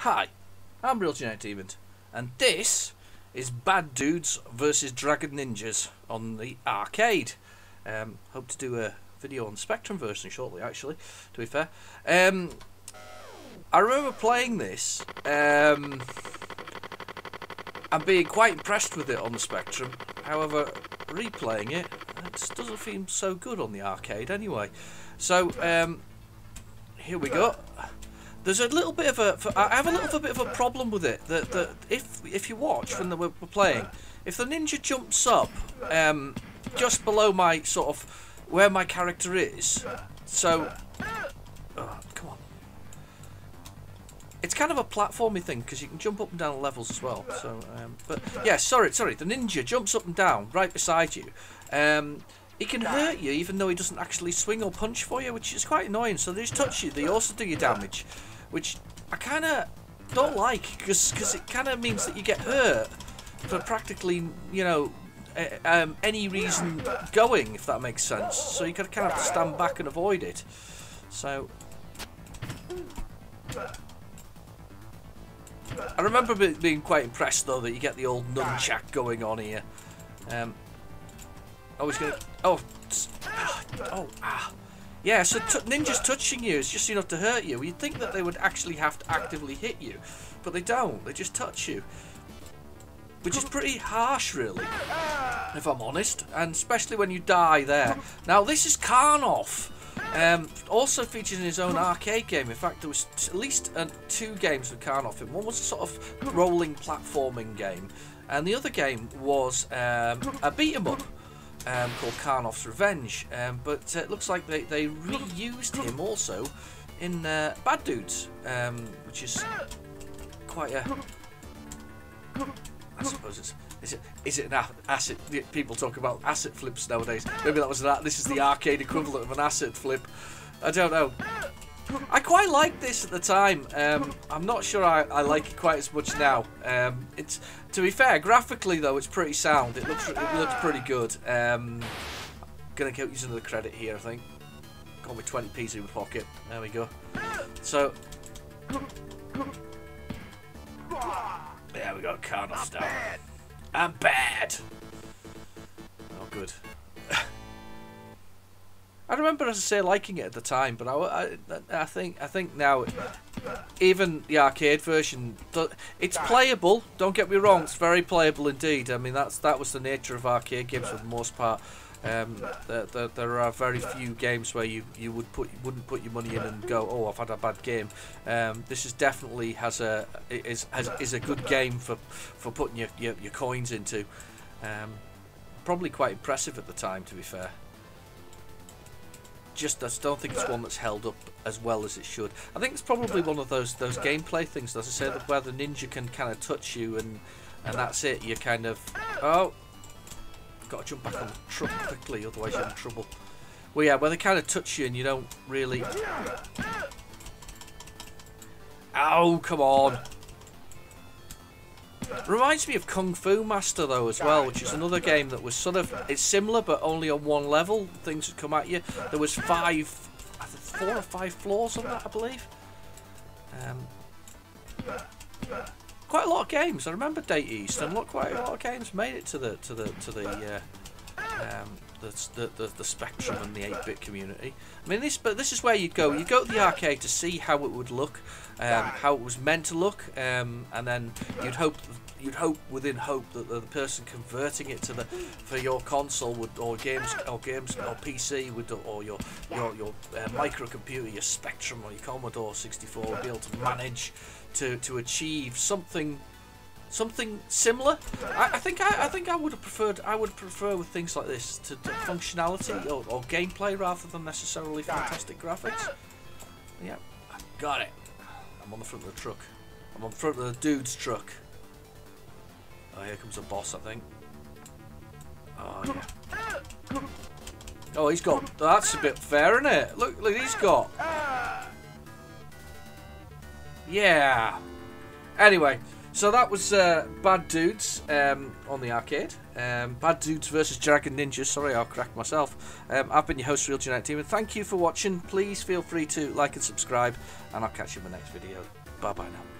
Hi, I'm Real Genetic Demon, and this is Bad Dudes versus Dragon Ninjas on the arcade. Hope to do a video on the Spectrum version shortly, actually, to be fair. I remember playing this and being quite impressed with it on the Spectrum. However, replaying it just doesn't feel so good on the arcade anyway. So, here we go. There's a little bit of I have a little bit of a problem with it. That if you watch when we're playing, if the ninja jumps up just below my sort of where my character is, so come on, it's kind of a platformy thing because you can jump up and down levels as well. So, but yeah, sorry, the ninja jumps up and down right beside you. He can hurt you even though he doesn't actually swing or punch for you, which is quite annoying. So they just touch you, they also do you damage, which I kind of don't like because it kind of means that you get hurt for practically, you know, any reason going, if that makes sense. So you kind of have to stand back and avoid it. So I remember being quite impressed though that you get the old nunchuck going on here. I was gonna. Yeah, so ninjas touching you is just enough to hurt you. You'd think that they would actually have to actively hit you, but they don't. They just touch you, which is pretty harsh, really, if I'm honest. And especially when you die there. Now, this is Karnoff. Also featured in his own arcade game. In fact, there was at least 2 games with Karnoff in. One was a sort of rolling platforming game, and the other game was a beat 'em up. Called Karnoff's Revenge, but it looks like they reused him also in Bad Dudes, which is quite a. I suppose is it an asset? People talk about asset flips nowadays. Maybe that was that. This is the arcade equivalent of an asset flip. I don't know. I quite liked this at the time. I'm not sure I like it quite as much now. It's, to be fair, graphically though, it's pretty sound. It looks pretty good. Gonna keep using the credit here, I think. Got me 20p's in my pocket. There we go. So, there we go. Karnoff's down. I'm bad. Oh, good. I remember, as I say, liking it at the time, but I think now, even the arcade version, it's playable. Don't get me wrong, it's very playable indeed. I mean, that was the nature of arcade games for the most part. There are very few games where you wouldn't put your money in and go, oh, I've had a bad game. This is definitely is a good game for putting your coins into. Probably quite impressive at the time, to be fair. I just don't think it's one that's held up as well as it should. I think it's probably one of those gameplay things, as I said, where the ninja can kind of touch you and that's it. You kind of, oh, got to jump back on the truck quickly, otherwise you're in trouble. Well, yeah, where they kind of touch you and you don't really. Oh, come on. Reminds me of Kung Fu Master though as well, which is another game that was sort of, it's similar but only on one level. Things would come at you. There was 4 or 5 floors on that, I believe. Quite a lot of games. I remember Date East, and quite a lot of games made it to the Spectrum and the 8-bit community. I mean, this is where you'd go. You go to the arcade to see how it would look, how it was meant to look, and then you'd hope within hope that the person converting it to for your console would, or PC would, or your microcomputer, your Spectrum or your Commodore 64 would be able to manage to achieve something similar. I think I would have preferred. I would prefer with things like this to functionality or gameplay rather than necessarily fantastic graphics. Yeah, I got it. I'm on the front of the truck. I'm on the front of the dude's truck. Oh, here comes the boss, I think. Oh yeah. Oh, he's got. That's a bit fair, isn't it? Look, he's got. Yeah. Anyway. So that was Bad Dudes on the arcade. Bad Dudes versus Dragon Ninja. Sorry, I'll crack myself. I've been your host, Real Genetic Demon. Thank you for watching. Please feel free to like and subscribe, and I'll catch you in the next video. Bye-bye now.